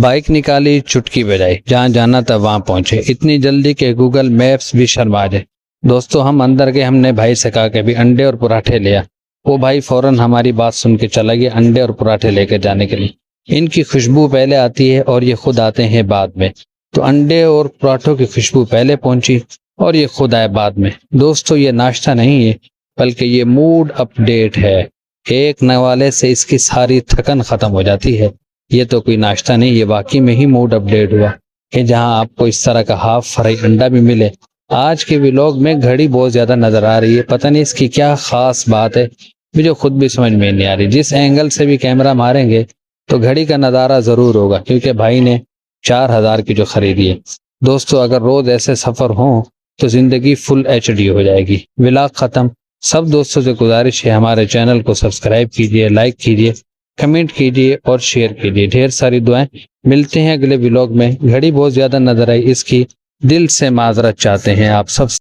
Bike نکالی، چٹکی بجائی، جہاں جانا تھا وہاں پہنچے، اتنی جلدی کہ گوگل میپس بھی شرما جائے۔ دوستو ہم اندر گئے، ہم نے بھائی سے کہا کہ بھی انڈے اور پراٹھے لیا۔ وہ بھائی فوراً ہماری بات سن کے چلا گیا انڈے اور پراٹھے لے کے جانے کے لیے۔ ان کی خوشبو پہلے آتی ہے اور یہ خود آتے ہیں بعد میں، تو انڈے اور پراٹھوں کی خوشبو پہلے پہنچی اور یہ خود آئے بعد میں۔ دوستو یہ ناشتہ نہیں ہے بلکہ یہ موڈ اپ ڈیٹ ہے۔ ایک نوالے سے اس کی ساری تھکن ختم ہو جاتی ہے۔ یہ تو کوئی ناشتہ نہیں، یہ واقعی میں ہی موڈ اپ ڈیٹ ہوا کہ جہاں آپ کو اس طرح کا ہاف فرائی انڈا بھی ملے۔ آج کے ولاگ میں گھڑی بہت زیادہ نظر آ رہی ہے، پتہ نہیں اس کی کیا خاص بات ہے، مجھے خود بھی سمجھ میں نہیں آ رہی۔ جس اینگل سے بھی کیمرہ ماریں گے تو گھڑی کا نظارہ ضرور ہوگا، کیونکہ بھائی نے 4000 کی جو خریدی ہے۔ دوستو اگر روز ایسے سفر ہوں تو زندگی فل HD ہو جائے گی۔ ولاگ ختم۔ سب دوستوں سے گزارش ہے ہمارے چینل کو سبسکرائب کیجئے، لائک کیجئے، کمنٹ کیجئے اور شیئر کیجئے۔ ڈھیر ساری دعائیں۔ ملتے ہیں اگلے ولاگ میں۔ گھڑی بہت زیادہ نظر آئی، اس کی دل سے معذرت چاہتے ہیں آپ سب سے۔